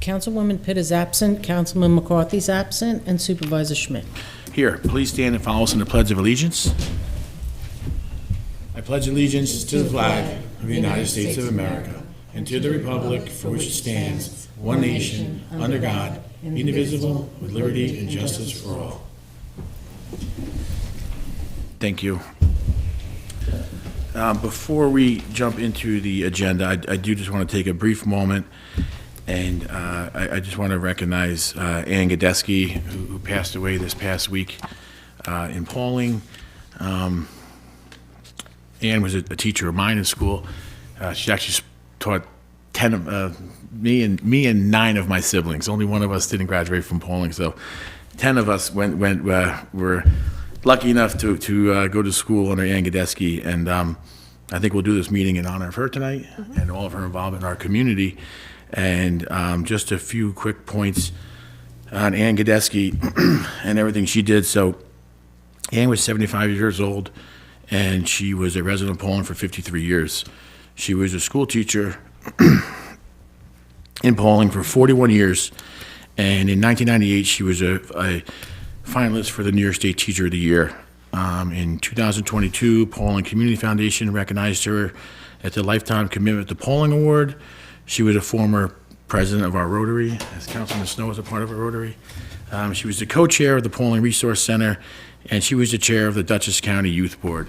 Councilwoman Pitt is absent, Councilman McCarthy is absent, and Supervisor Schmidt. Here, please stand and follow us in the Pledge of Allegiance. I pledge allegiance to the flag of the United States of America and to the republic for which it stands, one nation, under God, indivisible, with liberty and justice for all. Thank you. Before we jump into the agenda, I do just want to take a brief moment, and I just want to recognize Ann Gadesky, who passed away this past week in Pawling. Ann was a teacher of mine in school. She actually taught 10 of me and 9 of my siblings. Only one of us didn't graduate from Pawling, so 10 of us were lucky enough to go to school under Ann Gadesky, and I think we'll do this meeting in honor of her tonight and all of her involvement in our community. And just a few quick points on Ann Gadesky and everything she did. So Ann was 75 years old, and she was a resident of Pawling for 53 years. She was a school teacher in Pawling for 41 years, and in 1998 she was a finalist for the New York State Teacher of the Year. In 2022, Pawling Community Foundation recognized her at the Lifetime Commitment to Pawling Award. She was a former president of our Rotary, as Councilman Snow was a part of our Rotary. She was the co-chair of the Pawling Resource Center, and she was the chair of the Dutchess County Youth Board.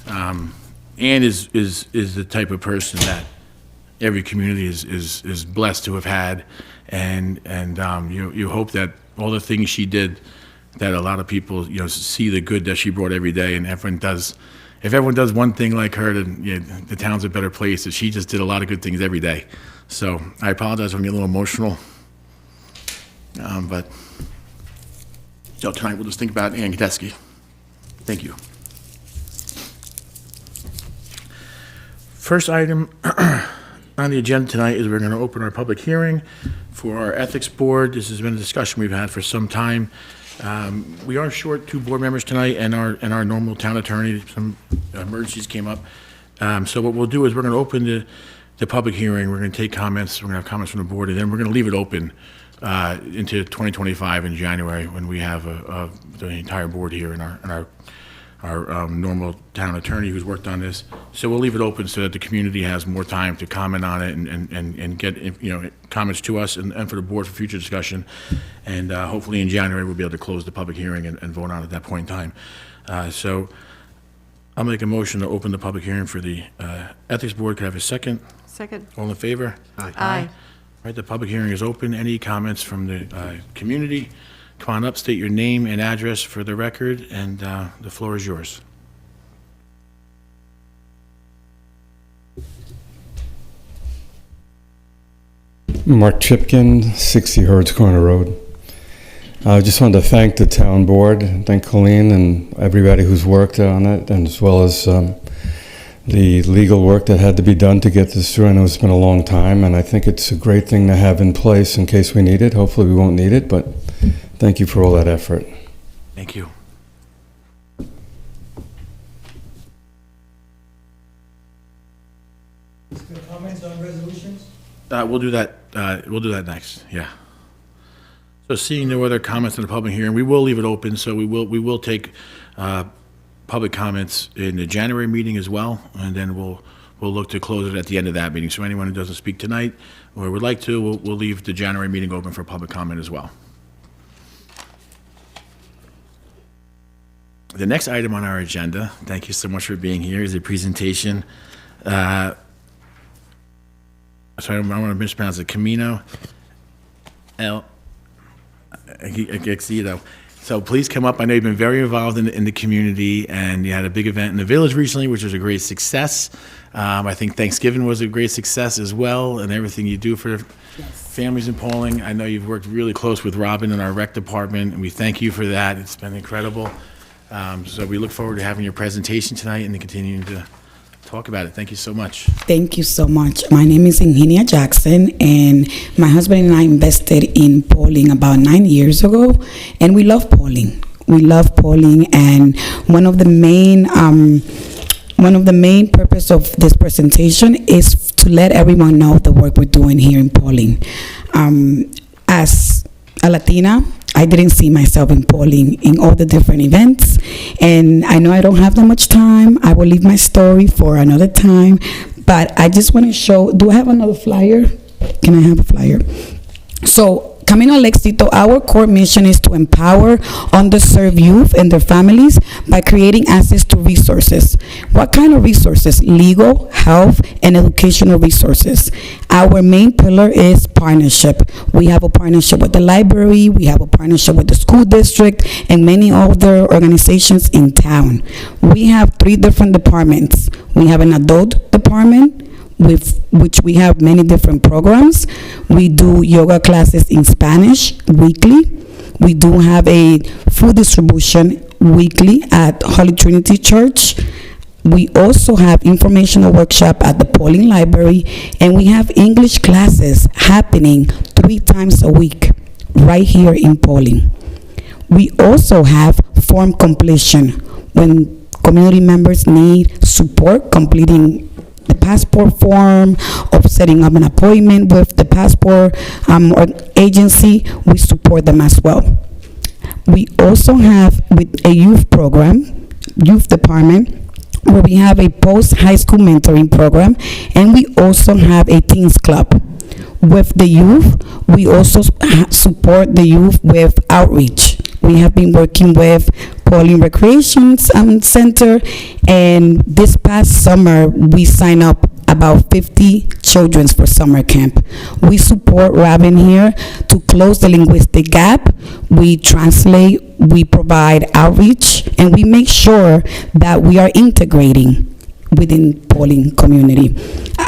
Ann is the type of person that every community is blessed to have had, and you hope that all the things she did, that a lot of people see the good that she brought every day, and everyone does. If everyone does one thing like her, then the town's a better place. And she just did a lot of good things every day. So I apologize if I'm getting a little emotional, but tonight we'll just think about Ann Gadesky. Thank you. First item on the agenda tonight is we're going to open our public hearing for our ethics board. This has been a discussion we've had for some time. We are short 2 board members tonight, and our normal town attorney. Some emergencies came up. So what we'll do is we're going to open the public hearing. We're going to take comments. We're going to have comments from the board, and then we're going to leave it open into 2025 in January, when we have the entire board here and our normal town attorney who's worked on this. So we'll leave it open so that the community has more time to comment on it and get comments to us and for the board for future discussion. And hopefully in January we'll be able to close the public hearing and vote on it at that point in time. So I'll make a motion to open the public hearing for the ethics board. Could I have a second? Second. All in favor? Aye. All right, the public hearing is open. Any comments from the community? Come on up, state your name and address for the record, and the floor is yours. Mark Chipkin, 60 Herds Corner Road. I just wanted to thank the town board, thank Colleen and everybody who's worked on it, and as well as the legal work that had to be done to get this through. I know it's been a long time, and I think it's a great thing to have in place in case we need it. Hopefully we won't need it, but thank you for all that effort. Thank you. Comments on resolutions? We'll do that. We'll do that next. Yeah. So seeing no other comments in the public hearing, we will leave it open. So we will take public comments in the January meeting as well, and then we'll look to close it at the end of that meeting. So anyone who doesn't speak tonight or would like to, we'll leave the January meeting open for public comment as well. The next item on our agenda, thank you so much for being here, is a presentation. Sorry, I don't want to mispronounce it. Camino El Exito. So please come up. I know you've been very involved in the community, and you had a big event in the village recently, which was a great success. I think Thanksgiving was a great success as well, and everything you do for families in Pawling. I know you've worked really close with Robin in our rec department, and we thank you for that. It's been incredible. So we look forward to having your presentation tonight and to continuing to talk about it. Thank you so much. Thank you so much. My name is Ingenia Jackson, and my husband and I invested in Pawling about 9 years ago, and we love Pawling. We love Pawling, and one of the main purpose of this presentation is to let everyone know the work we're doing here in Pawling. As a Latina, I didn't see myself in Pawling in all the different events. And I know I don't have that much time. I will leave my story for another time. But I just want to show, do I have another flyer? Can I have a flyer? So, Camino al Éxito, our core mission is to empower underserved youth and their families by creating access to resources. What kind of resources? Legal, health, and educational resources. Our main pillar is partnership. We have a partnership with the library, we have a partnership with the school district, and many other organizations in town. We have 3 different departments. We have an adult department, with which we have many different programs. We do yoga classes in Spanish weekly. We do have a food distribution weekly at Holy Trinity Church. We also have informational workshop at the Pawling Library, and we have English classes happening 3 times a week right here in Pawling. We also have form completion when community members need support completing the passport form or setting up an appointment with the passport or agency. We support them as well. We also have with a youth program, youth department, where we have a post-high school mentoring program, and we also have a teens club. With the youth, we also support the youth with outreach. We have been working with Pawling Recreation Center, and this past summer, we signed up about 50 children for summer camp. We support Robin here to close the linguistic gap. We translate, we provide outreach, and we make sure that we are integrating within Pawling community.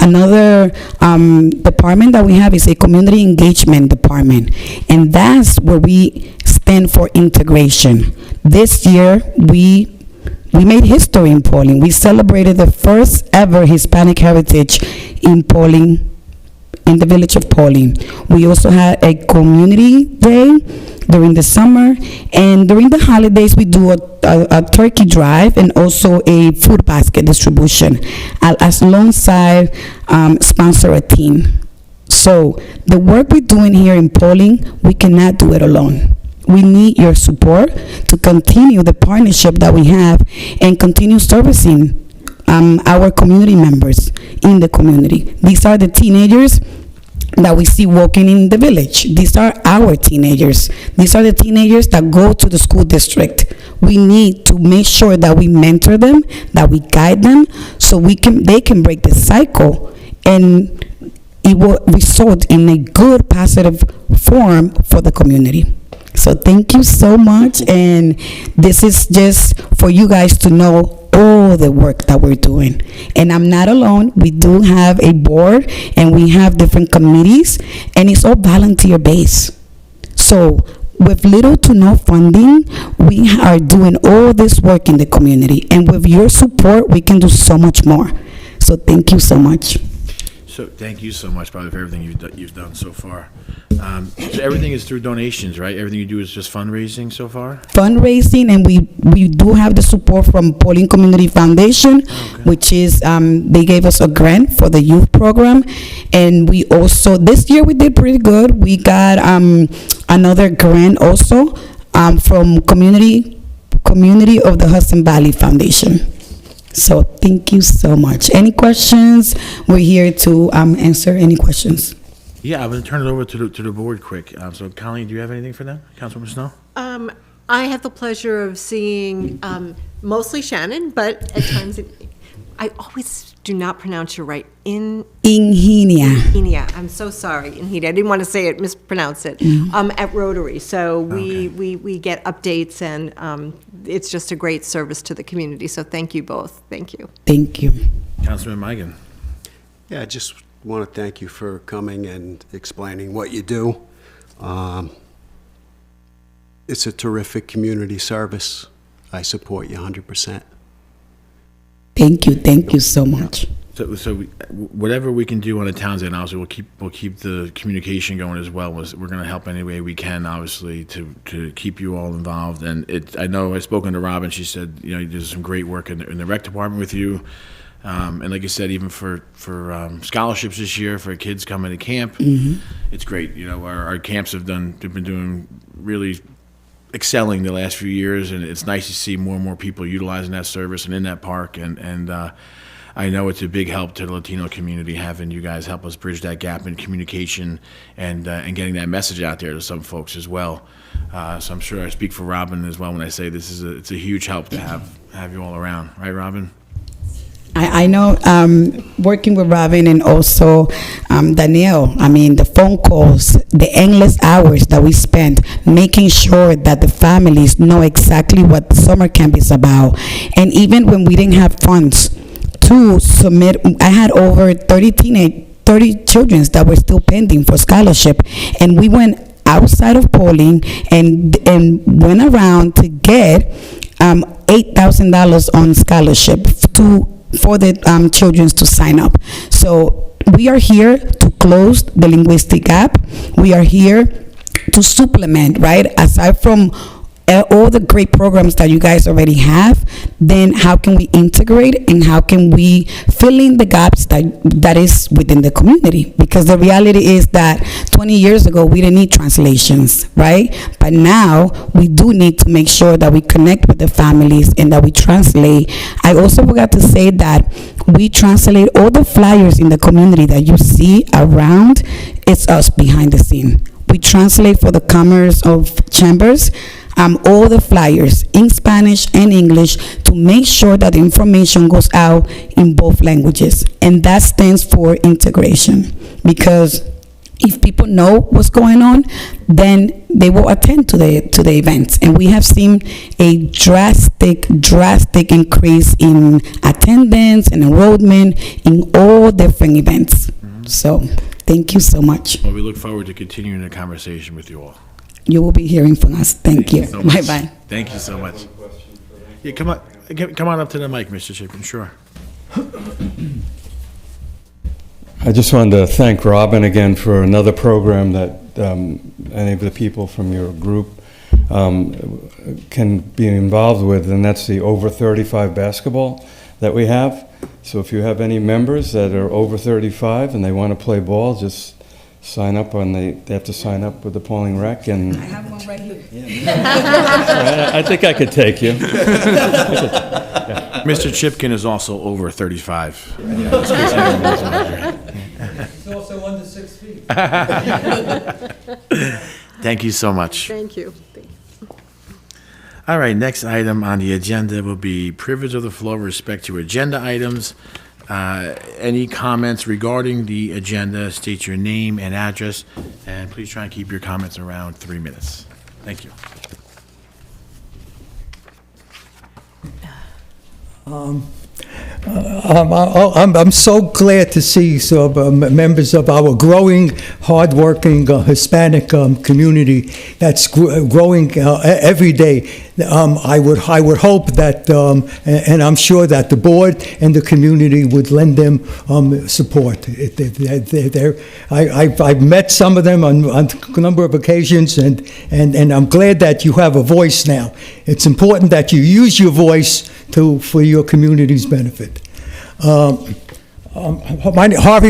Another department that we have is a community engagement department, and that's where we stand for integration. This year, we made history in Pawling. We celebrated the first ever Hispanic heritage in Pawling, in the village of Pawling. We also had a community day during the summer, and during the holidays we do a turkey drive and also a food basket distribution as alongside sponsor a team. So the work we're doing here in Pawling, we cannot do it alone. We need your support to continue the partnership that we have and continue servicing our community members in the community. These are the teenagers that we see walking in the village. These are our teenagers. These are the teenagers that go to the school district. We need to make sure that we mentor them, that we guide them, so they can break the cycle, and it will result in a good, positive form for the community. So thank you so much, and this is just for you guys to know all the work that we're doing. And I'm not alone. We do have a board, and we have different committees, and it's all volunteer based. So with little to no funding, we are doing all this work in the community, and with your support, we can do so much more. So thank you so much. So thank you so much, Bobby, for everything you've done so far. So everything is through donations, right? Everything you do is just fundraising so far? Fundraising, and we do have the support from Pawling Community Foundation, which is, they gave us a grant for the youth program. And we also, this year we did pretty good. We got another grant also from Community of the Hudson Valley Foundation. So thank you so much. Any questions? We're here to answer any questions. Yeah, I'm going to turn it over to the board quick. So, Colleen, do you have anything for them? Councilwoman Snow? I have the pleasure of seeing mostly Shannon, but at times I always do not pronounce your right. Ingenia. I'm so sorry, Ingenia. I didn't want to say it, mispronounce it. At Rotary. So we get updates, and it's just a great service to the community. So thank you both. Thank you. Thank you. Councilman Migan. Yeah, I just want to thank you for coming and explaining what you do. It's a terrific community service. I support you 100%. Thank you so much. So whatever we can do on the town's end, obviously we'll keep the communication going as well. We're going to help any way we can, obviously, to keep you all involved. And I know I've spoken to Robin. She said, you know, there's some great work in the rec department with you. And like I said, even for scholarships this year for kids coming to camp, it's great. You know, our camps they've been doing really excelling the last few years, and it's nice to see more and more people utilizing that service and in that park. And I know it's a big help to the Latino community having you guys help us bridge that gap in communication and getting that message out there to some folks as well. So I'm sure I speak for Robin as well when I say it's a huge help to have you all around, right, Robin? I know, working with Robin and also Danielle, I mean, the phone calls, the endless hours that we spent making sure that the families know exactly what the summer camp is about. And even when we didn't have funds to submit, I had over 30 children that were still pending for scholarship. And we went outside of Pawling and went around to get $8,000 on scholarship for the children to sign up. So we are here to close the linguistic gap. We are here to supplement, right? Aside from all the great programs that you guys already have, then how can we integrate and how can we fill in the gaps that is within the community? Because the reality is that 20 years ago, we didn't need translations, right? But now we do need to make sure that we connect with the families and that we translate. I also forgot to say that we translate all the flyers in the community that you see around. It's us behind the scene. We translate for the Commerce of Chambers, all the flyers in Spanish and English to make sure that the information goes out in both languages. And that stands for integration. Because if people know what's going on, then they will attend to the events. And we have seen a drastic increase in attendance and enrollment in all different events. So thank you so much. Well, we look forward to continuing the conversation with you all. You will be hearing from us. Thank you. So much. Bye-bye. Thank you so much. Yeah, come on up to the mic, Mr. Chapin, sure. I just wanted to thank Robin again for another program that any of the people from your group can be involved with, and that's the over 35 basketball that we have. So if you have any members that are over 35 and they want to play ball, just sign up they have to sign up with the Pawling Rec. And I have one right here. I think I could take you. Mr. Chipkin is also over 35. He's also under 6 feet. Thank you so much. Thank you. All right, next item on the agenda will be privilege of the floor with respect to agenda items. Any comments regarding the agenda, state your name and address, and please try and keep your comments around 3 minutes. Thank you. I'm so glad to see members of our growing, hardworking Hispanic community that's growing every day. I would hope that, and I'm sure that the board and the community would lend them support. I've met some of them on a number of occasions, and I'm glad that you have a voice now. It's important that you use your voice for your community's benefit. Harvey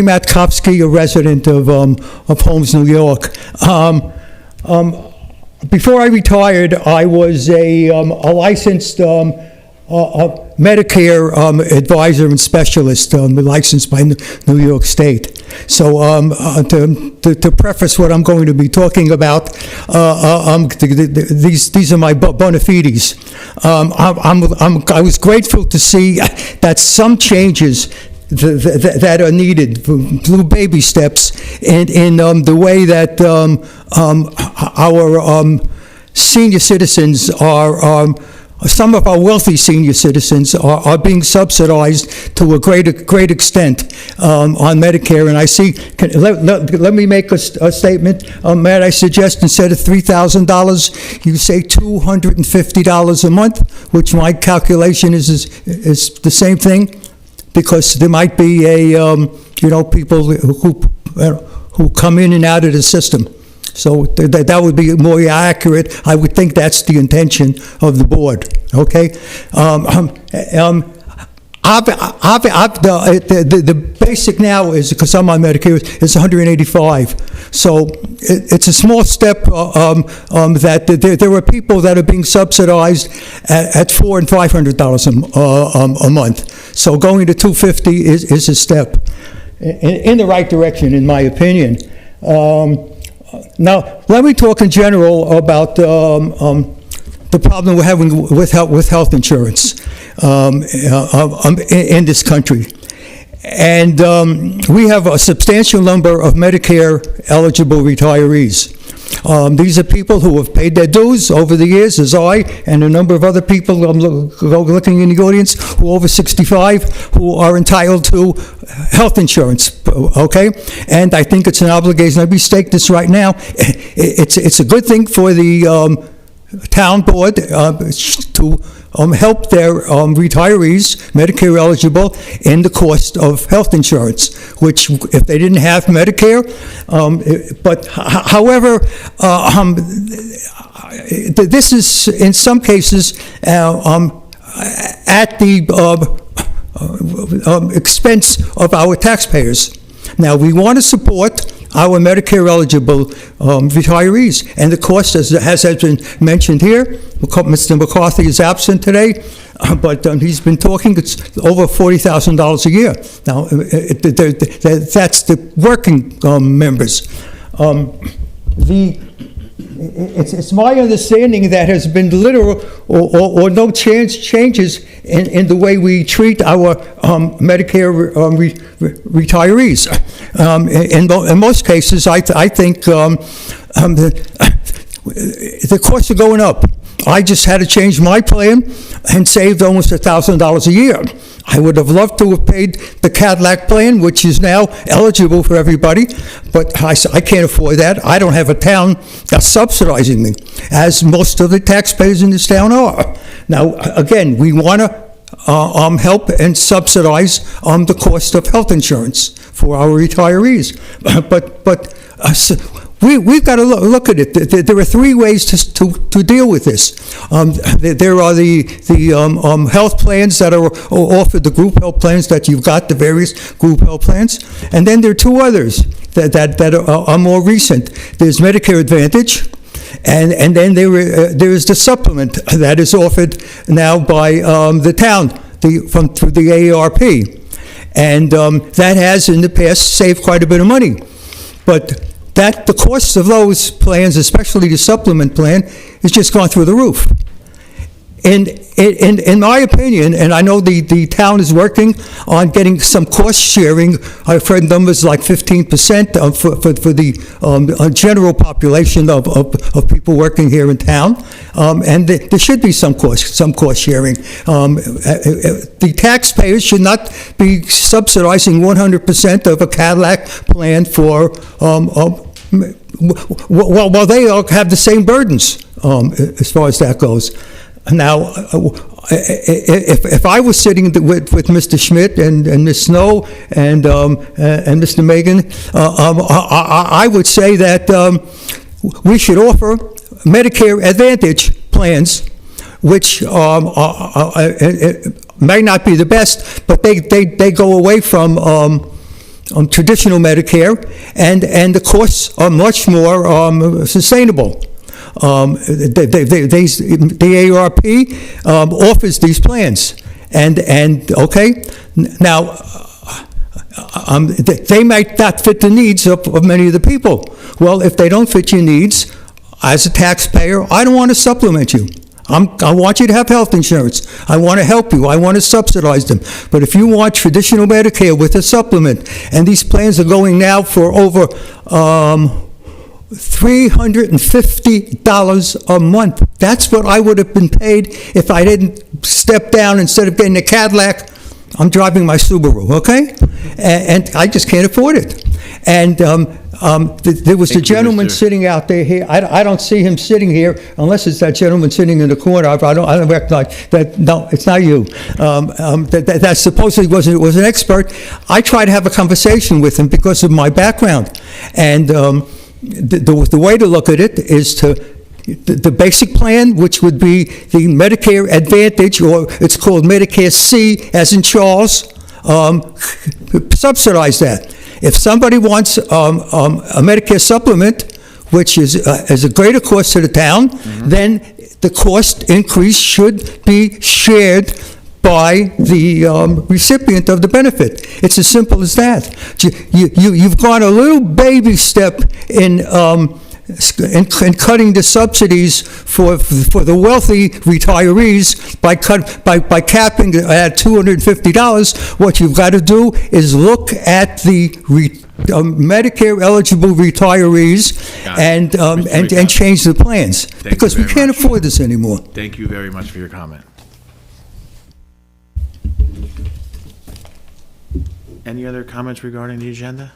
Matkowski, a resident of Holmes, New York. Before I retired, I was a licensed Medicare advisor and specialist, licensed by New York State. So to preface what I'm going to be talking about, these are my bona fides. I was grateful to see that some changes that are needed, little baby steps, in the way that our senior citizens are. Some of our wealthy senior citizens are being subsidized to a great extent on Medicare. And I see, let me make a statement. Matt, I suggest instead of $3,000, you say $250 a month, which my calculation is the same thing, because there might be people who come in and out of the system. So that would be more accurate. I would think that's the intention of the board, okay? The basic now is, because I'm on Medicare, is 185. So it's a small step that there are people that are being subsidized at $400 and $500 a month. So going to 250 is a step in the right direction, in my opinion. Now, let me talk in general about the problem we're having with health insurance in this country. And we have a substantial number of Medicare-eligible retirees. These are people who have paid their dues over the years, as I and a number of other people looking in the audience who are over 65, who are entitled to health insurance, okay? And I think it's an obligation. Let me state this right now. It's a good thing for the town board to help their retirees, Medicare eligible, in the cost of health insurance, which if they didn't have Medicare, however, this is in some cases at the expense of our taxpayers. Now, we want to support our Medicare-eligible retirees, and the cost, as has been mentioned here, Mr. McCarthy is absent today, but he's been talking, it's over $40,000 a year. Now, that's the working members. It's my understanding that has been little or no changes in the way we treat our Medicare retirees. In most cases, I think the costs are going up. I just had to change my plan and saved almost $1,000 a year. I would have loved to have paid the Cadillac plan, which is now eligible for everybody, but I can't afford that. I don't have a town that's subsidizing me, as most of the taxpayers in this town are. Now, again, we want to help and subsidize the cost of health insurance for our retirees. We've got to look at it. There are three ways to deal with this. There are the health plans that are offered, the group health plans that you've got, the various group health plans. And then there are two others that are more recent. There's Medicare Advantage, and then there is the supplement that is offered now by the town through the AARP. And that has in the past saved quite a bit of money. But the cost of those plans, especially the supplement plan, has just gone through the roof. In my opinion, and I know the town is working on getting some cost sharing. I've heard numbers like 15% for the general population of people working here in town, and there should be some cost sharing. The taxpayers should not be subsidizing 100% of a Cadillac plan for while they all have the same burdens as far as that goes. Now, if I was sitting with Mr. Schmidt and Ms. Snow and Mr. Megan, I would say that we should offer Medicare Advantage plans, which may not be the best, but they go away from traditional Medicare, and the costs are much more sustainable. The AARP offers these plans, and okay, now they might not fit the needs of many of the people. Well, if they don't fit your needs, as a taxpayer, I don't want to supplement you. I want you to have health insurance. I want to help you. I want to subsidize them. But if you want traditional Medicare with a supplement, and these plans are going now for over $350 a month. That's what I would have been paid if I didn't step down. Instead of getting a Cadillac, I'm driving my Subaru, okay? And I just can't afford it. And there was a gentleman sitting out there here. I don't see him sitting here unless it's that gentleman sitting in the corner. I don't recognize that. No, it's not you. That supposedly was an expert. I tried to have a conversation with him because of my background. And the way to look at it is to the basic plan, which would be the Medicare Advantage, or it's called Medicare C, as in Charles, subsidize that. If somebody wants a Medicare supplement, which is a greater cost to the town, then the cost increase should be shared by the recipient of the benefit. It's as simple as that. You've gone a little baby step in cutting the subsidies for the wealthy retirees by capping it at $250. What you've got to do is look at the Medicare eligible retirees and change the plans, because we can't afford this anymore. Thank you very much for your comment. Any other comments regarding the agenda?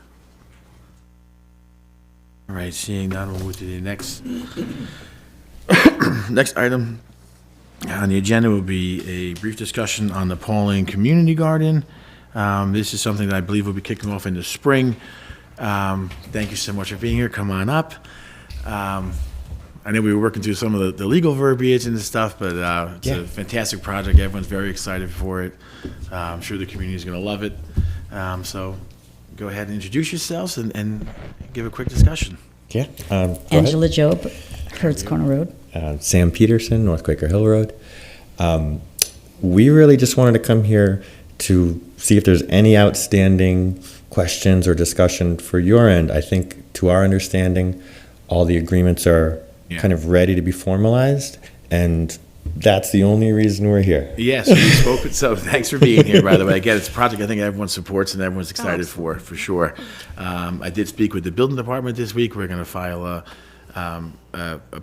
All right, seeing none, we'll move to the next next item on the agenda will be a brief discussion on the Pawling Community Garden. This is something that I believe will be kicking off in the spring. Thank you so much for being here. Come on up. I know we were working through some of the legal verbiage and stuff, but it's a fantastic project. Everyone's very excited for it. I'm sure the community is going to love it. So go ahead and introduce yourselves and give a quick discussion. Yeah. Angela Job, Hertz Corner Road. Sam Peterson, North Quaker Hill Road. We really just wanted to come here to see if there's any outstanding questions or discussion for your end. I think, to our understanding, all the agreements are kind of ready to be formalized, and that's the only reason we're here. Yes, we spoke. So thanks for being here, by the way. Again, it's a project I think everyone supports and everyone's excited for sure. I did speak with the building department this week. We're going to file a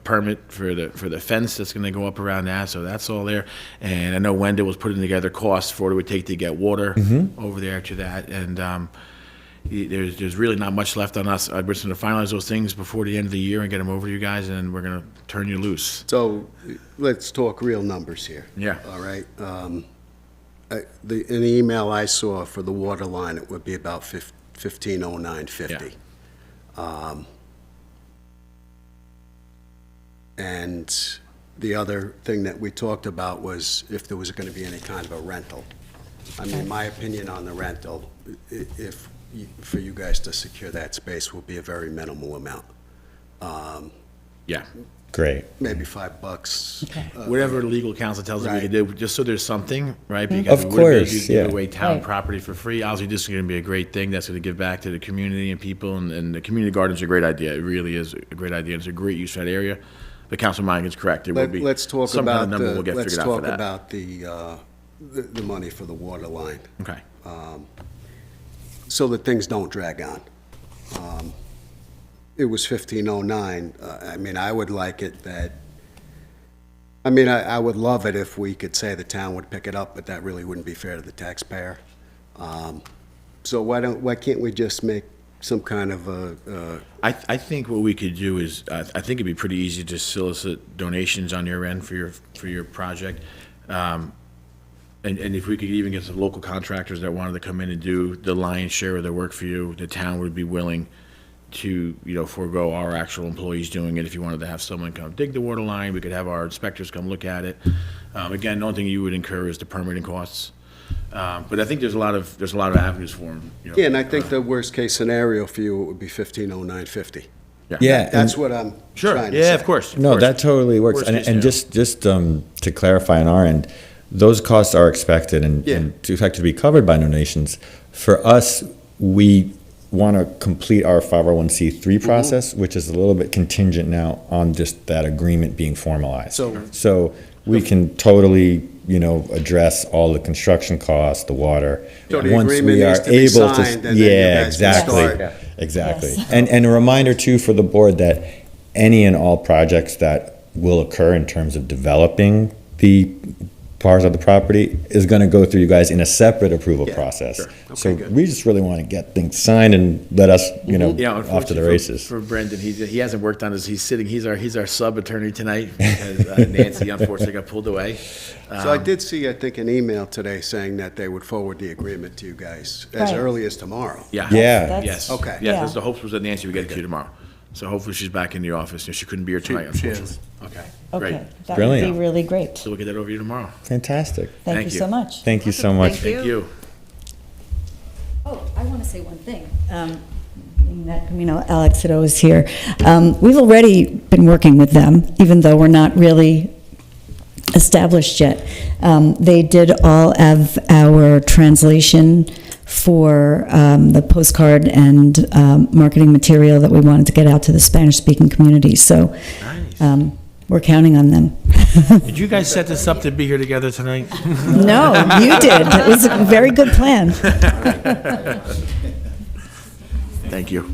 permit for the fence that's going to go up around that, so that's all there. And I know Wendell was putting together costs for what it would take to get water over there to that, and there's really not much left on us. We're just going to finalize those things before the end of the year and get them over to you guys, and we're going to turn you loose. So let's talk real numbers here. Yeah. All right. In the email I saw for the water line, it would be about $1509.50. And the other thing that we talked about was if there was going to be any kind of a rental. I mean, my opinion on the rental, for you guys to secure that space, will be a very minimal amount. Yeah. Great. Maybe $5. Whatever legal counsel tells us we can do, just so there's something, right? Because Of we wouldn't course, be able to give yeah. away town Right. property for free. Obviously, this is going to be a great thing. That's going to give back to the community and people, and the community garden's a great idea. It really is a great idea. It's a great use for that area. But Councilman Meigen is correct. There will be Let's talk some kind about of number we'll get figured out for that. the money for the water line, Okay. so that things don't drag on. It was 1509. I mean, I would like it that. I mean, I would love it if we could say the town would pick it up, but that really wouldn't be fair to the taxpayer. So why can't we just make some kind of a I think what we could do is, I think it'd be pretty easy to solicit donations on your end for your project. And if we could even get some local contractors that wanted to come in and do the lion's share of the work for you, the town would be willing to, forego our actual employees doing it. If you wanted to have someone come dig the water line, we could have our inspectors come look at it. Again, the only thing you would incur is the permitting costs. But I think there's a lot of avenues for them. Yeah, and I think the worst-case scenario for you, it would be 1509.50. Yeah. That's what I'm Sure, trying to say. yeah, of course. No, that totally works. Worst And, case and just to clarify on our end, those costs are expected and to effectively be covered by donations. For us, we want to complete our 501c3 process, which is a little bit contingent now on just that agreement being formalized. So we can totally, address all the construction costs, the water. So the once agreement we are needs to be able to, signed, and then you guys can exactly, start. exactly. Yes. And a reminder too for the board that any and all projects that will occur in terms of developing the parts of the property is going to go through you guys in a separate approval process. sure. Okay, So good. we just really want to get things signed and let us, off to the Unfortunately races. For Brendan, he hasn't worked on this. He's our sub attorney tonight because Nancy unfortunately got pulled away. So I did see, I think, an email today saying that they would forward the agreement to you guys as Right. early as tomorrow. Yeah. Yeah. That's- Yes. Okay. Yes, Yeah. the hopes was that Nancy would get it to you tomorrow. So hopefully she's back in the office. She couldn't be here tonight, unfortunately. Okay, great. Okay, that would Brilliant. be really great. So we'll get that over to you tomorrow. Fantastic. Thank Thank you you. so much. Thank you so much. Thank Thank you. Oh, I want to say one thing. Being that, Alex Sido is here. We've already been working with them, even though we're not really established yet. They did all of our translation for the postcard and marketing material that we wanted to get out to the Spanish-speaking community. So we're counting on them. Did you guys set this up to be here together tonight? No, you did. It was a very good plan. Thank you.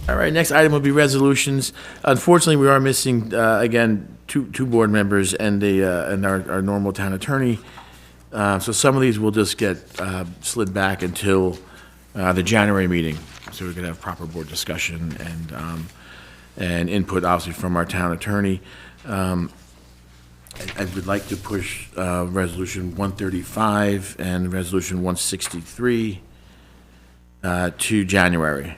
All right, next item will be resolutions. Unfortunately, we are missing, again, two board members and our normal town attorney. So some of these will just get slid back until the January meeting. So we're going to have proper board discussion and input, obviously, from our town attorney. I would like to push Resolution 135 and Resolution 163 to January.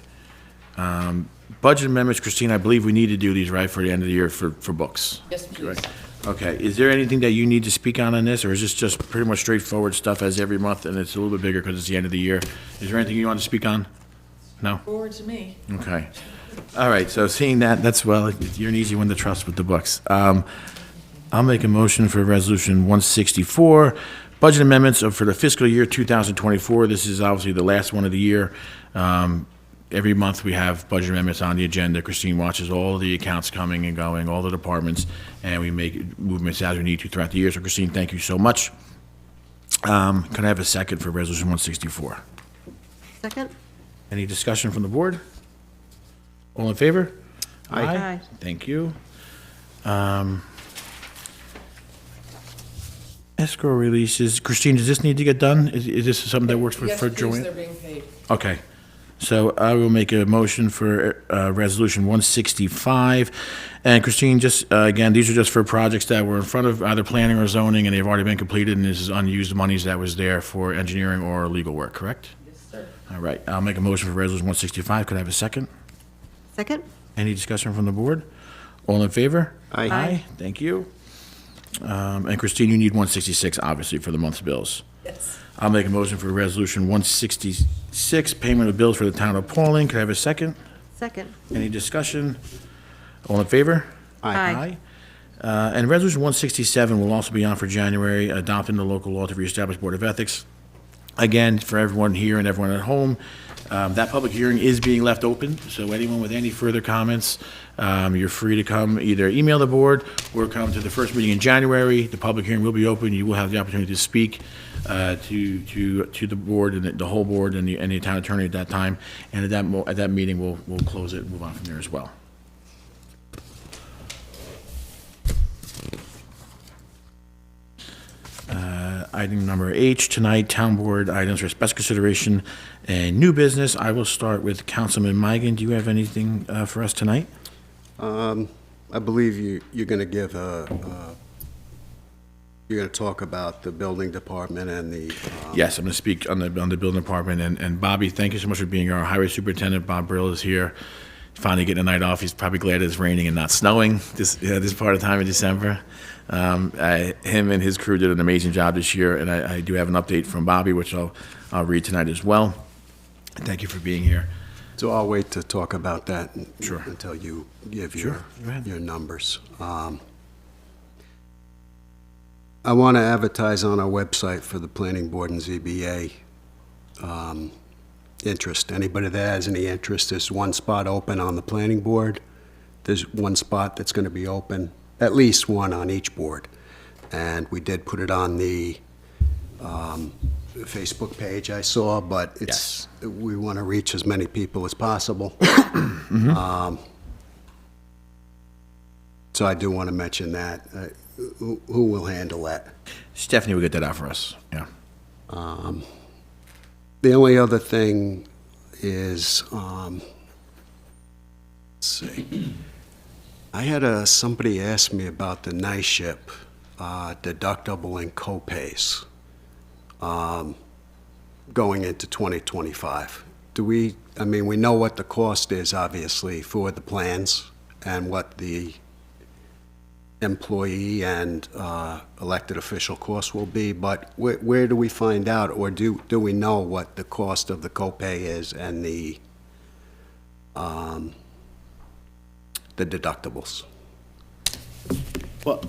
Budget amendments, Christine, I believe we need to do these, right, for the end of the year for books? Yes, please. Okay, is there anything that you need to speak on this, or is this just pretty much straightforward stuff as every month, and it's a little bit bigger because it's the end of the year? Is there anything you want to speak on? No? Forward to me. Okay. All right, so seeing that, you're an easy one to trust with the books. I'll make a motion for Resolution 164, budget amendments for the fiscal year 2024. This is obviously the last one of the year. Every month we have budget amendments on the agenda. Christine watches all the accounts coming and going, all the departments, and we make movements as we need to throughout the year. So Christine, thank you so much. Can I have a second for Resolution 164? Second? Any discussion from the board? All in favor? Aye. Thank you. Escrow releases. Christine, does this need to get done? Is this something that works for Joanne? They're being paid. Okay. So I will make a motion for Resolution 165. And Christine, just, again, these are just for projects that were in front of either planning or zoning, and they've already been completed, and this is unused monies that was there for engineering or legal work, correct? Yes, sir. All right. I'll make a motion for Resolution 165. Could I have a second? Second? Any discussion from the board? All in favor? Aye. Aye. Thank you. And Christine, you need 166, obviously, for the month's bills. Yes. I'll make a motion for Resolution 166, payment of bills for the town of Pawling. Could I have a second? Second. Any discussion? All in favor? Aye. And Resolution 167 will also be on for January, adopting the local law to reestablish Board of Ethics. Again, for everyone here and everyone at home, that public hearing is being left open, so anyone with any further comments, you're free to come, either email the board or come to the first meeting in January. The public hearing will be open. You will have the opportunity to speak to the board and the whole board and the town attorney at that time. And at that meeting, we'll close it and move on from there as well. Item number H tonight, town board items for special consideration and new business. I will start with Councilman Migan. Do you have anything for us tonight? I believe you're going to give you're going to talk about the building department and the. Yes, I'm going to speak on the building department. And Bobby, thank you so much for being here. Our highway superintendent, Bob Brill, is here. Finally getting a night off. He's probably glad it's raining and not snowing this part of the time in December. Him and his crew did an amazing job this year, and I do have an update from Bobby, which I'll read tonight as well. Thank you for being here. So I'll wait to talk about that Sure. until you give Sure. Go ahead. your numbers. I want to advertise on our website for the planning board and ZBA interest. Anybody that has any interest, there's one spot open on the planning board. There's one spot that's going to be open, at least one on each board. And we did put it on the Facebook page I saw, but we want to reach as many people as possible. So I do want to mention that. Who will handle that? Stephanie will get that out for us. Yeah. The only other thing is, let's see. I had somebody ask me about the NISHIP deductible and copays going into 2025. do we, I mean, we know what the cost is, obviously, for the plans and what the employee and elected official costs will be, but where do we find out, or do we know what the cost of the copay is and the deductibles? Well,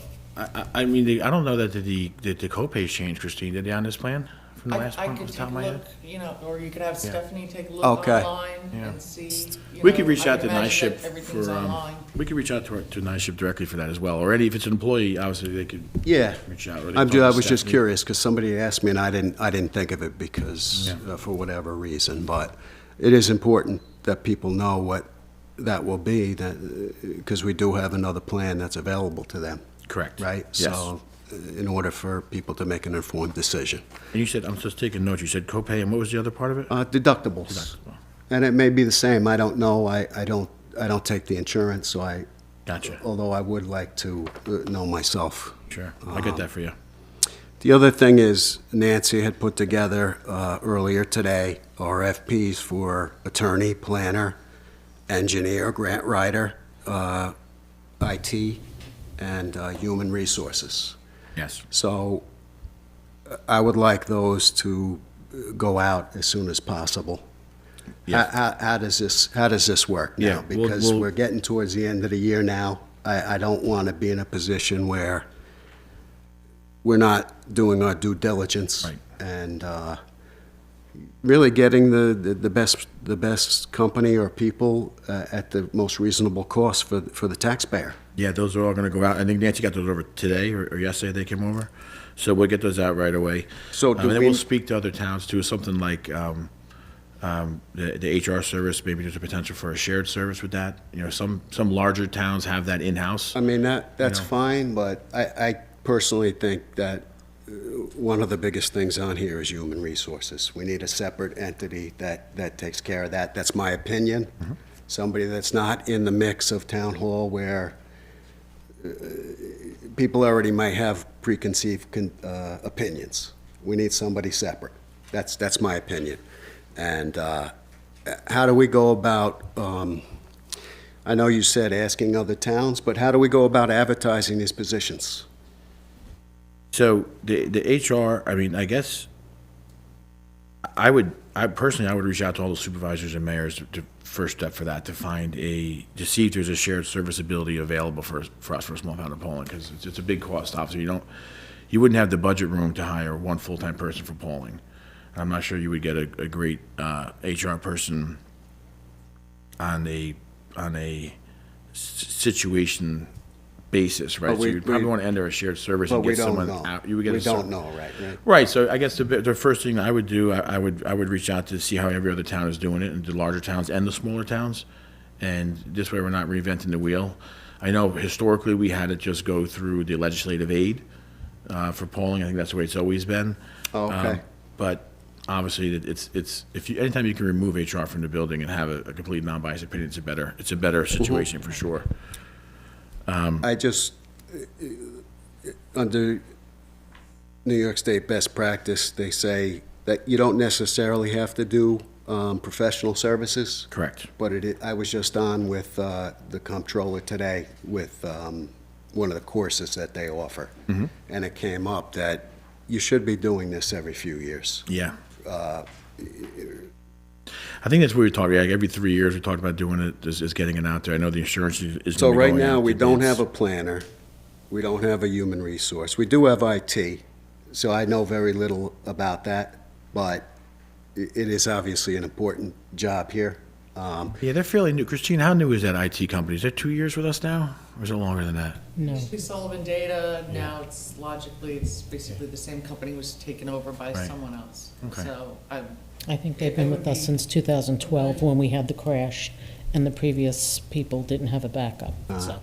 I mean, I don't know that the copays changed, Christine. Did they on this plan from the last I one? could off the take top a of my look, head? you know, or you could have Stephanie take a look Okay. online Yeah. and see. We could reach out to Nice Nice Ship Everything's for, online. we could reach out to Nice Ship directly for that as well, or any, if it's an employee, obviously, they could Yeah. reach out. or they I talk to was just Stephanie. curious, because somebody asked me, and I didn't think of it because, Yeah. for whatever reason, but it is important that people know what that will be, because we do have another plan that's available to them, Correct. right? Yes. So, in order for people to make an informed decision. And you said, I'm just taking notes, you said copay, and what was the other part of it? Deductibles. Deductible. And it may be the same, I don't know, I don't take the insurance, so Gotcha. although I would like to know myself. Sure, I'll get that for you. The other thing is Nancy had put together earlier today RFPs for attorney, planner, engineer, grant writer, IT, and human resources. Yes. So I would like those to go out as soon as possible. Yeah. How does this work now? Yeah, Because we'll- we're getting towards the end of the year now. I don't want to be in a position where we're not doing our due diligence. Right. And really getting the best company or people at the most reasonable cost for the taxpayer. Yeah, those are all gonna go out. I think Nancy got those over today or yesterday they came over. So we'll get those out right away. So do And then we- we'll speak to other towns too, something like, the HR service, maybe there's a potential for a shared service with that. You know, some larger towns have that in-house. I mean, that's know. fine, but I personally think that one of the biggest things on here is human resources. We need a separate entity that takes care of that. That's my opinion. Mm-hmm. Somebody that's not in the mix of town hall where people already might have preconceived opinions. We need somebody separate. That's my opinion. And how do we go about, I know you said asking other towns, but how do we go about advertising these positions? So the HR, I mean, I guess I personally would reach out to all the supervisors and mayors to first step for that, to see if there's a shared serviceability available for us for a small town of Pawling, because it's a big cost. Obviously, you wouldn't have the budget room to hire one full-time person for Pawling. I'm not sure you would get a great HR person on a situation basis, right? But So you'd probably want to enter a shared service But and we get don't someone know. out. You would get We a don't know, right? Right, so I guess the first thing I would do, I would reach out to see how every other town is doing it, and the larger towns and the smaller towns, and this way we're not reinventing the wheel. I know historically we had it just go through the legislative aid for polling. I think that's the way it's always been. Oh, okay. But obviously, anytime you can remove HR from the building and have a complete non-biased opinion, it's a better situation for sure. I just, under New York State best practice, they say that you don't necessarily have to do professional services. Correct. But I was just on with the comptroller today with one of the courses that they offer. Mm-hmm. And it came up that you should be doing this every few years. Yeah. I think that's what we talked, like every 3 years, we talked about doing it, is getting it out there. I know the insurance is So gonna be right going now, out we to don't bids. have a planner, we don't have a human resource. We do have IT, so I know very little about that, but it is obviously an important job here. Yeah, they're fairly new. Christine, how new is that IT company? Is that 2 years with us now, or is it longer than that? No. Used to be Sullivan Data, now it's basically the same company was taken over by Right. someone else. Okay. So I think they've been with us since 2012, when we had the crash, and the previous people didn't have a backup, so.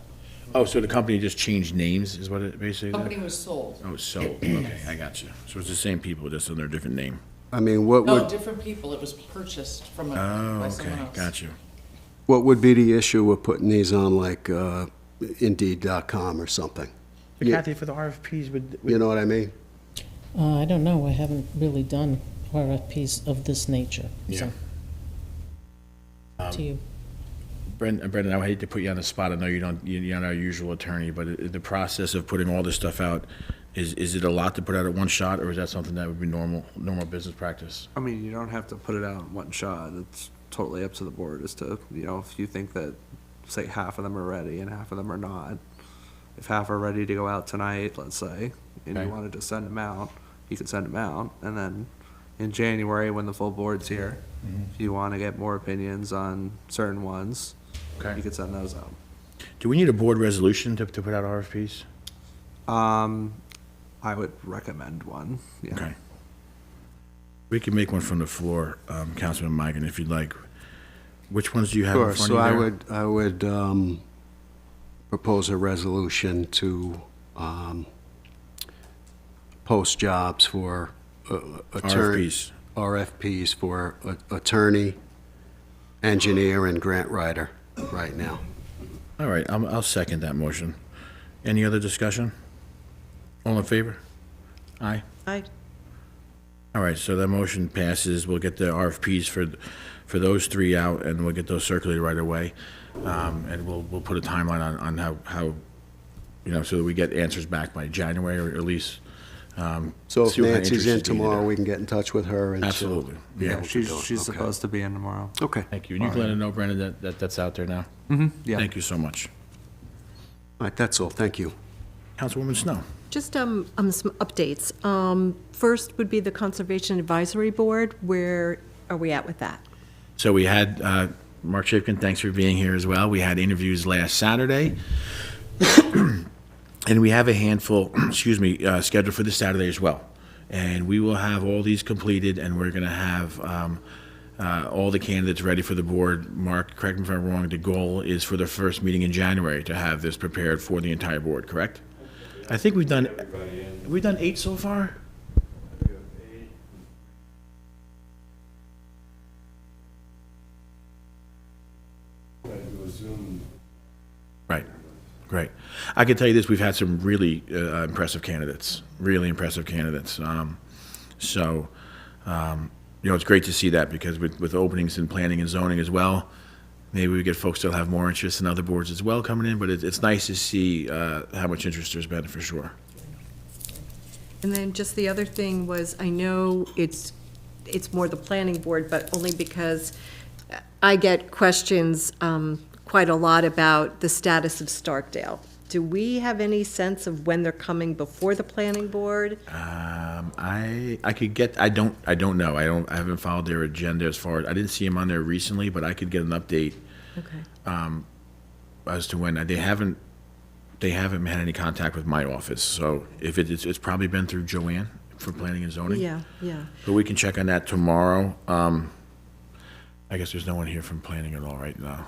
Oh, so the company just changed names, is what it basically the did? company was sold. Oh, it's sold, okay, I got you. So it's the same people, just under a different name. I mean, what No, would, different people. It was purchased from Oh, by okay, someone else. got you. what would be the issue with putting these on like Indeed.com or something? But Yeah. Kathy, for the RFPs, You know what I mean? I don't know, I haven't really done RFPs of this nature, Yeah. so. to you. Brendan, I hate to put you on the spot. I know you're not our usual attorney, but the process of putting all this stuff out, is it a lot to put out at one shot, or is that something that would be normal business practice? I mean, you don't have to put it out in one shot. It's totally up to the board as to, if you think that, say, half of them are ready and half of them are not. If half are ready to go out tonight, let's say, and Okay. you wanted to send them out, you can send them out. And then in January, when the full board's here, if you want to get more opinions on certain ones, Okay. you could send those out. Do we need a board resolution to put out RFPs? I would recommend one, yeah. Okay. We can make one from the floor, Councilman Migan, if you'd like. Which ones do you have in Sure, front so of you there? I would propose a resolution to post jobs for RFPs. RFPs for attorney, engineer, and grant writer right now. All right, I'll second that motion. Any other discussion? All in favor? Aye. Aye. All right, so that motion passes. We'll get the RFPs for those three out, and we'll get those circulated right away. And we'll put a timeline on how, so that we get answers back by January, or at least, So if see what kind of Nancy's interest in is needed tomorrow, there. we can get in touch with her and she'll. Absolutely. be Yeah. able to She's do it. she's Okay. supposed to be in tomorrow. Okay. Thank you. And you can let her know, Brendan, that's out there now. Yeah. Thank you so much. All right, that's all. Thank you. Councilwoman Snow. Just some updates. First would be the Conservation Advisory Board. Where are we at with that? So we had, Mark Chipkin, thanks for being here as well. We had interviews last Saturday. And we have a handful, scheduled for this Saturday as well. And we will have all these completed, and we're going to have all the candidates ready for the board. Mark, correct me if I'm wrong, the goal is for the first meeting in January to have this prepared for the entire board, correct? I think we've done 8 so far? Right, great. I can tell you this, we've had some really impressive candidates, So, it's great to see that, because with openings in planning and zoning as well, maybe we get folks that'll have more interest in other boards as well coming in, but it's nice to see how much interest there's been, for sure. And then just the other thing was, I know it's more the planning board, but only because I get questions quite a lot about the status of Starkdale. Do we have any sense of when they're coming before the planning board? I don't know. I haven't followed their agenda as far as, I didn't see them on there recently, but I could get an update Okay. as to when. They haven't had any contact with my office, so if it's probably been through Joanne for planning and zoning. Yeah. But we can check on that tomorrow. I guess there's no one here from planning at all right now.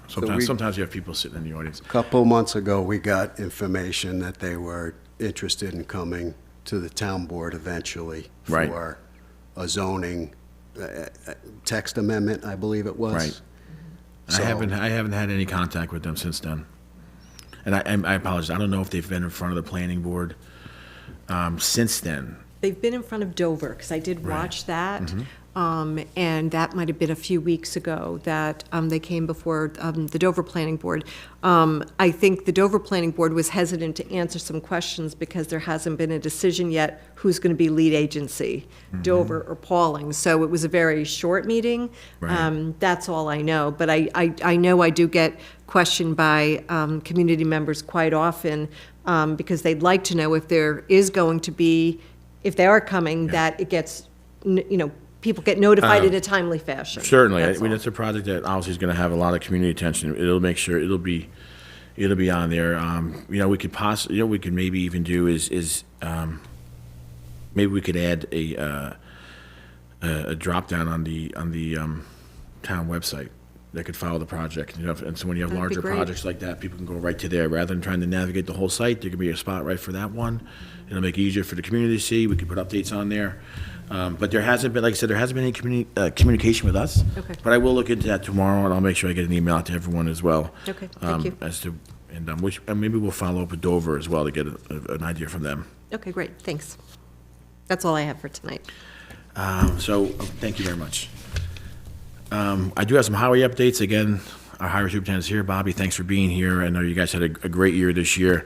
Sometimes you have people sitting in the audience. A couple months ago, we got information that they were interested in coming to the town board eventually Right. for a zoning text amendment, I believe it was. Right. So- I haven't had any contact with them since then. And I apologize, I don't know if they've been in front of the planning board since then. They've been in front of Dover, because I did Right. watch that. And that might have been a few weeks ago that they came before the Dover Planning Board. I think the Dover Planning Board was hesitant to answer some questions because there hasn't been a decision yet who's going to be lead agency, Dover or Pawling. So it was a very short meeting. Right. That's all I know. But I know I do get questioned by community members quite often because they'd like to know if there is going to be, if they are coming, that it gets, people get notified in a timely fashion. Certainly, That's all. it's a project that obviously is going to have a lot of community attention. It'll make sure it'll be on there. We could possibly, we could maybe even do is maybe we could add a drop down on the town website that could follow the project. And so when you have That'd be larger great. projects like that, people can go right to there rather than trying to navigate the whole site. There could be a spot right for that one. It'll make it easier for the community to see. We could put updates on there. But there hasn't been, like I said, there hasn't been any communication with us. Okay. But I will look into that tomorrow, and I'll make sure I get an email out to everyone as well. Okay, thank you. And maybe we'll follow up with Dover as well to get an idea from them. Okay, great, thanks. That's all I have for tonight. So, thank you very much. I do have some highway updates. Again, our highway superintendent's here. Bobby, thanks for being here. I know you guys had a great year this year.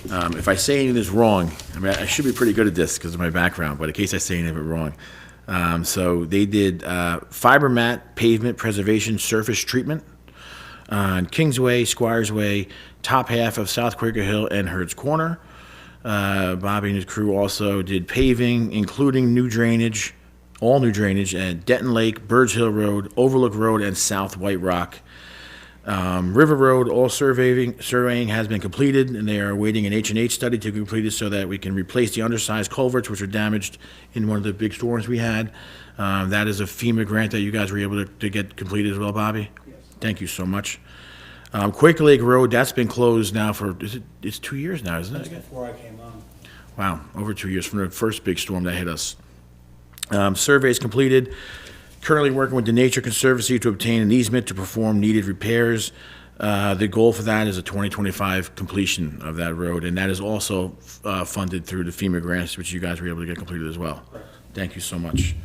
If I say anything that's wrong, I mean, I should be pretty good at this because of my background, but in case I say anything wrong. So they did fiber mat pavement preservation surface treatment on Kingsway, Squires Way, top half of South Quaker Hill and Hurd's Corner. Bobby and his crew also did paving, including new drainage, all new drainage at Denton Lake, Birds Hill Road, Overlook Road, and South White Rock. River Road, all surveying has been completed, and they are awaiting an H&H study to be completed so that we can replace the undersized culverts which were damaged in one of the big storms we had. That is a FEMA grant that you guys were able to get completed as well, Bobby? Yes. Thank you so much. Quaker Lake Road, that's been closed now for, it's 2 years now, isn't it? Before I came on. Wow, over 2 years from the first big storm that hit us. Surveys completed. Currently working with the Nature Conservancy to obtain an easement to perform needed repairs. The goal for that is a 2025 completion of that road, and that is also funded through the FEMA grants, which you guys were able to get completed as well. Correct. Thank you so much.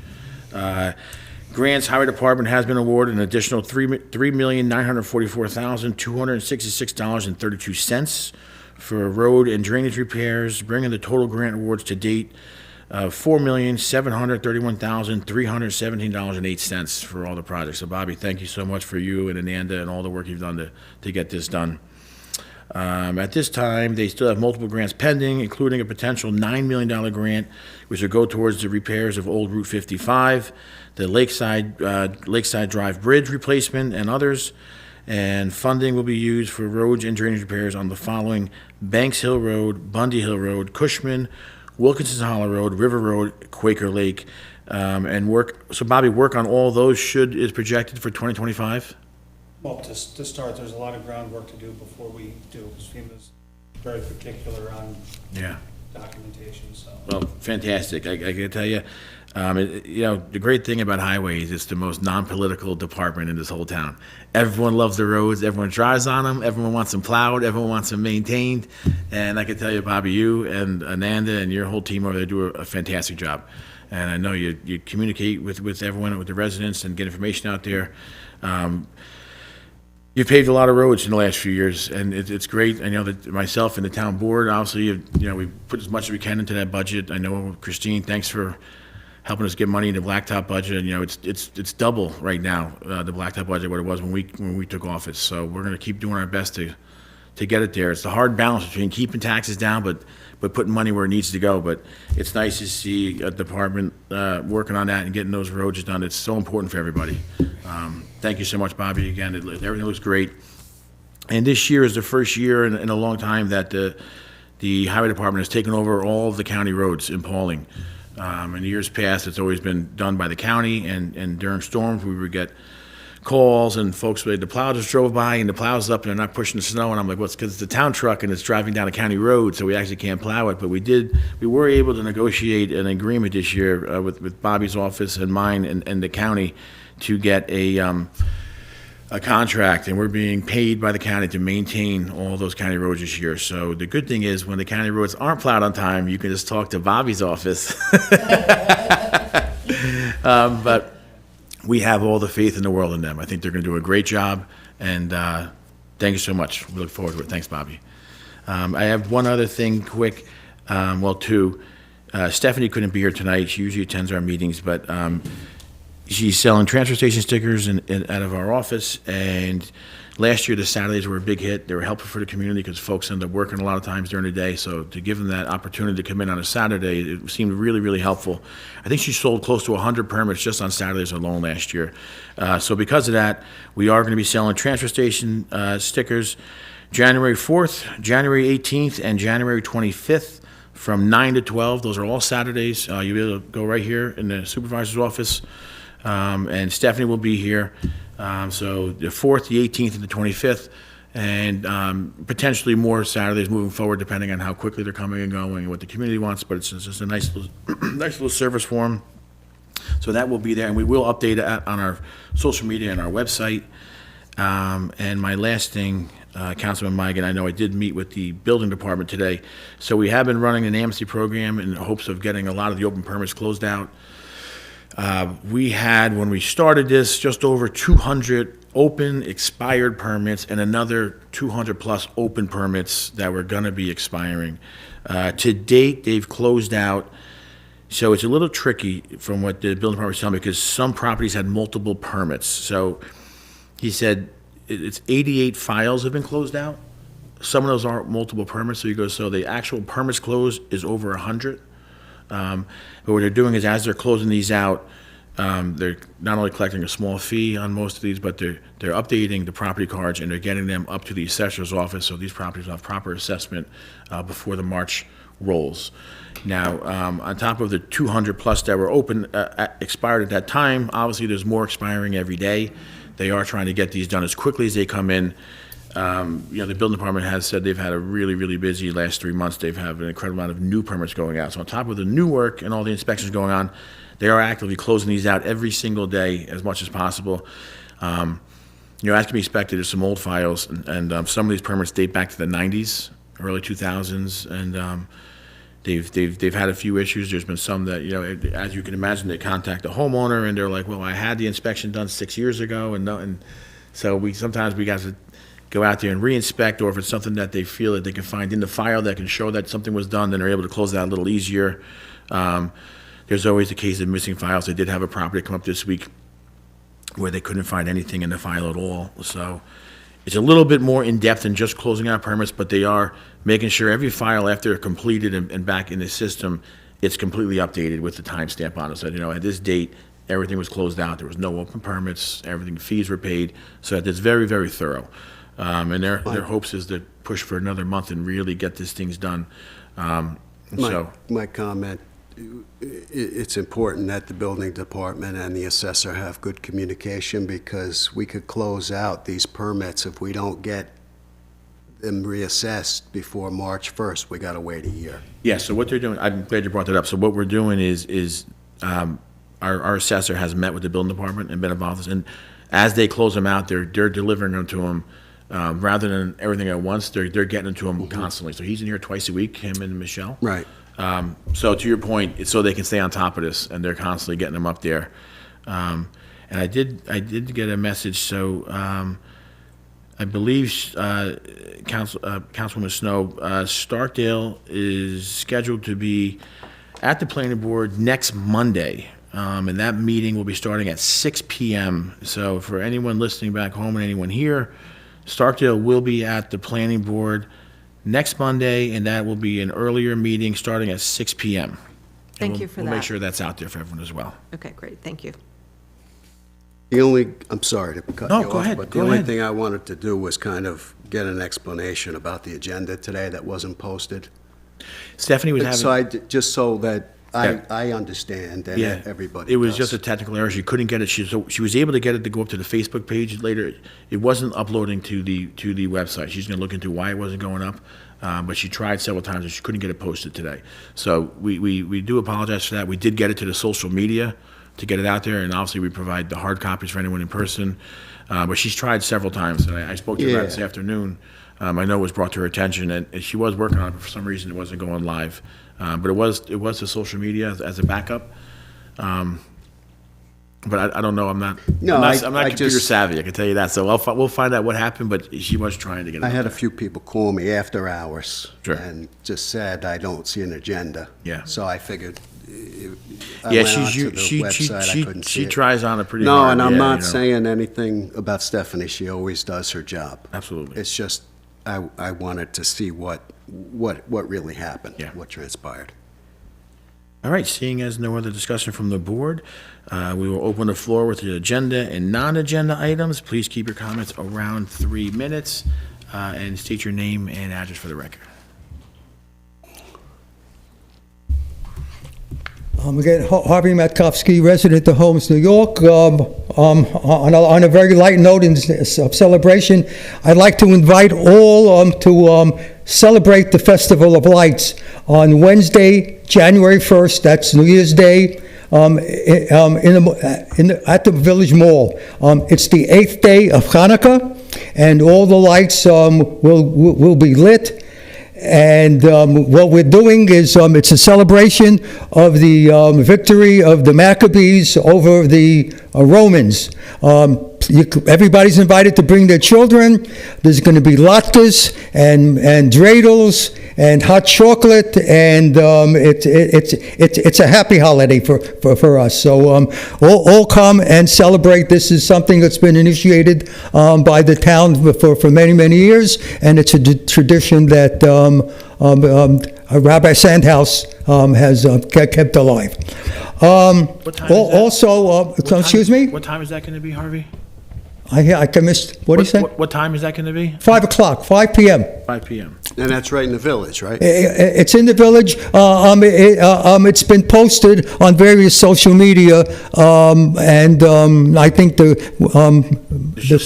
Grants, Highway Department has been awarded an additional $3,944,266.32 for road and drainage repairs, bringing the total grant awards to date $4,731,317.08 for all the projects. So, Bobby, thank you so much for you and Ananda and all the work you've done to get this done. At this time, they still have multiple grants pending, including a potential $9 million grant, which will go towards the repairs of Old Route 55, the Lakeside Drive Bridge replacement, and others. And funding will be used for roads and drainage repairs on the following: Banks Hill Road, Bundy Hill Road, Cushman, Wilkinson Hollow Road, River Road, Quaker Lake, and work. So, Bobby, work on all those is projected for 2025? Well, to start, there's a lot of groundwork to do before we do, because FEMA's very particular on documentation, so. Well, fantastic. I can tell you, the great thing about highways, it's the most non-political department in this whole town. Everyone loves the roads. Everyone drives on them. Everyone wants them plowed. Everyone wants them maintained. And I can tell you, Bobby, you and Ananda and your whole team over there do a fantastic job. And I know you communicate with everyone, with the residents, and get information out there. You've paved a lot of roads in the last few years, and it's great. I know that myself and the town board, obviously, we put as much as we can into that budget. I know, Christine, thanks for helping us get money in the blacktop budget. It's double right now, the blacktop budget, what it was when we took office. So we're going to keep doing our best to get it there. It's the hard balance between keeping taxes down, but putting money where it needs to go. But it's nice to see a department working on that and getting those roads done. It's so important for everybody. Thank you so much, Bobby. Again, everything looks great. And this year is the first year in a long time that the highway department has taken over all of the county roads in Pawling. In years past, it's always been done by the county, and during storms, we would get calls, and folks, the plow just drove by, and the plow's up, and they're not pushing the snow, and I'm like, well, it's because it's a town truck, and it's driving down a county road, so we actually can't plow it. But we were able to negotiate an agreement this year with Bobby's office and mine and the county to get a contract, and we're being paid by the county to maintain all those county roads this year. So the good thing is, when the county roads aren't plowed on time, you can just talk to Bobby's office. But we have all the faith in the world in them. I think they're going to do a great job, and thank you so much. We look forward to it. Thanks, Bobby. I have one other thing quick, two. Stephanie couldn't be here tonight. She usually attends our meetings, but she's selling transfer station stickers out of our office, and last year the Saturdays were a big hit. They were helpful for the community because folks end up working a lot of times during the day, so to give them that opportunity to come in on a Saturday, it seemed really, really helpful. I think she sold close to 100 permits just on Saturdays alone last year. So because of that, we are going to be selling transfer station stickers January 4th, January 18th, and January 25th from 9 to 12. Those are all Saturdays. You'll be able to go right here in the supervisor's office. And Stephanie will be here. So the 4th, the 18th, and the 25th, and potentially more Saturdays moving forward, depending on how quickly they're coming and going and what the community wants. But it's just a nice little service for them. So that will be there, and we will update it on our social media and our website. And my last thing, Councilman Migan, I know I did meet with the building department today. So we have been running an amnesty program in hopes of getting a lot of the open permits closed out. We had, when we started this, just over 200 open expired permits and another 200-plus open permits that were going to be expiring. To date, they've closed out, so it's a little tricky from what the building department was telling me, because some properties had multiple permits. So he said it's 88 files have been closed out. Some of those aren't multiple permits, so he goes, so the actual permits closed is over 100. But what they're doing is, as they're closing these out, they're not only collecting a small fee on most of these, but they're updating the property cards and they're getting them up to the assessor's office, so these properties will have proper assessment before the March rolls. Now, on top of the 200-plus that were open, expired at that time, obviously there's more expiring every day. They are trying to get these done as quickly as they come in. The building department has said they've had a really, really busy last 3 months. They've had an incredible amount of new permits going out. So on top of the new work and all the inspections going on, they are actively closing these out every single day as much as possible. As can be expected, there's some old files, and some of these permits date back to the 90s, early 2000s, and they've had a few issues. There's been some that, as you can imagine, they contact the homeowner and they're like, well, I had the inspection done 6 years ago, and so sometimes we got to go out there and re-inspect, or if it's something that they feel that they can find in the file that can show that something was done, then they're able to close that a little easier. There's always the case of missing files. They did have a property come up this week where they couldn't find anything in the file at all. So it's a little bit more in-depth than just closing out permits, but they are making sure every file after completed and back in the system, it's completely updated with the timestamp on it. So, at this date, everything was closed out. There was no open permits. fees were paid. So it's very, very thorough. And their hopes is to push for another month and really get these things done. My comment, it's important that the building department and the assessor have good communication, because we could close out these permits if we don't get them reassessed before March 1st. We got to wait a year. Yeah, so what they're doing, I'm glad you brought that up. So what we're doing is our assessor has met with the building department and been involved, and as they close them out, they're delivering them to them. Rather than everything at once, they're getting it to him constantly. So he's in here twice a week, him and Michelle. Right. So to your point, it's so they can stay on top of this, and they're constantly getting them up there. And I did get a message. So I believe Councilwoman Snow, Starkdale is scheduled to be at the planning board next Monday. And that meeting will be starting at 6 p.m. So for anyone listening back home and anyone here, Starkdale will be at the planning board next Monday, and that will be an earlier meeting starting at 6 p.m. Thank you for that. We'll make sure that's out there for everyone as well. Okay, great, thank you. I'm sorry to cut No, you go off, ahead, but go the only ahead. thing I wanted to do was kind of get an explanation about the agenda today that wasn't posted. Stephanie was having... So just so that Yeah. I understand, and Yeah, everybody it was does. just a technical error. She couldn't get it. She was able to get it to go up to the Facebook page later. It wasn't uploading to the website. She's going to look into why it wasn't going up, but she tried several times and she couldn't get it posted today. So we do apologize for that. We did get it to the social media to get it out there, and obviously we provide the hard copies for anyone in person. But she's tried several times, and I spoke to her about it this afternoon. I know it was brought to her attention, and she was working on it, but for some reason it wasn't going live. But it was the social media as a backup. But I don't know. I'm not computer savvy. I can tell you that. So we'll find out what happened. But she was trying to get it. I had a few people call me after hours Sure. and just said, I don't see an agenda. Yeah. So I figured, I Yeah, went she's onto the website, I couldn't see she it. tries on it pretty No, hard. and I'm yeah, not you know. saying anything about Stephanie. She always does her job. Absolutely. It's just, I wanted to see what really happened, Yeah. what transpired. All right, seeing as no other discussion from the board, we will open the floor with the agenda and non-agenda items. Please keep your comments around 3 minutes, and state your name and address for the record. Again, Harvey Matkowski, resident of Holmes, New York. On a very light note of celebration, I'd like to invite all to celebrate the Festival of Lights on Wednesday, January 1st. That's New Year's Day, at the Village Mall. It's the 8th day of Hanukkah, and all the lights will be lit. And what we're doing is, it's a celebration of the victory of the Maccabees over the Romans. Everybody's invited to bring their children. There's going to be latkes and dreidels and hot chocolate, and it's a happy holiday for us. So all come and celebrate. This is something that's been initiated by the town for many years, and it's a tradition that Rabbi Sandhouse has kept alive. What time is that? Also, excuse me? What time is that going to be, Harvey? I missed, what do you say? What time is that going to be? 5 o'clock, 5 p.m. 5 p.m. And that's right in the village, right? It's in the village. It's been posted on various social media, and I think the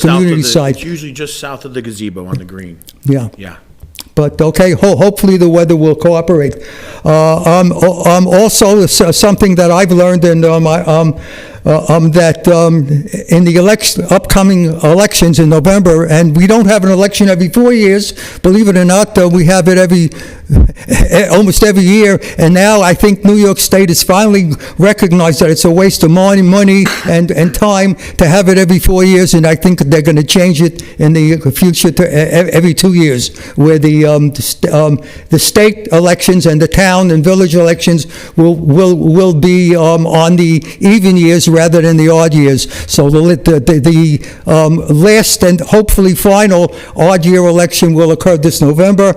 community site. It's usually just south of the gazebo on the green. Yeah. Yeah. But, okay, hopefully the weather will cooperate. Also, something that I've learned, and that in the upcoming elections in November, and we don't have an election every 4 years, believe it or not, we have it almost every year, and now I think New York State has finally recognized that it's a waste of money and time to have it every 4 years, and I think they're going to change it in the future to every 2 years, where the state elections and the town and village elections will be on the even years rather than the odd years. So the last and hopefully final odd year election will occur this November.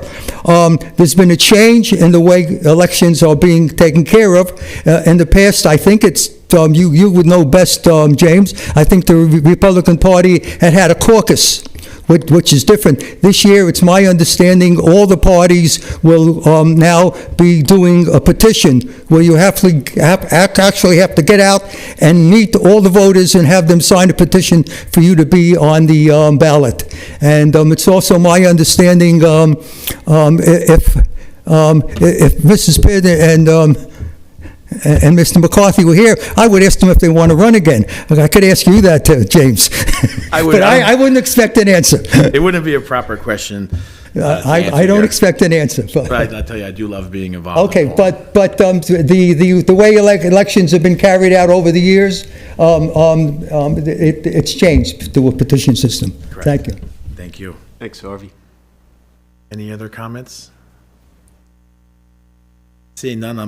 There's been a change in the way elections are being taken care of. In the past, I think it's you would know best, James. I think the Republican Party had a caucus, which is different. This year, it's my understanding all the parties will now be doing a petition where you actually have to get out and meet all the voters and have them sign a petition for you to be on the ballot. And it's also my understanding if Mrs. Pitt and Mr. McCarthy were here, I would ask them if they want to run again. I could ask you that, James. But I wouldn't expect an answer. It wouldn't be a proper question. I don't expect an answer. But I tell you, I do love being involved. Okay, but the way elections have been carried out over the years, it's changed to a petition system. Correct. Thank you. Thank you. Thanks, Harvey. Any other comments? Seeing none, I'll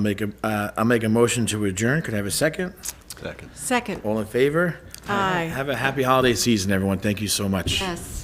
make a motion to adjourn. Could I have a second? Second. Second. All in favor? Aye. Have a happy holiday season, everyone. Thank you so much. Yes.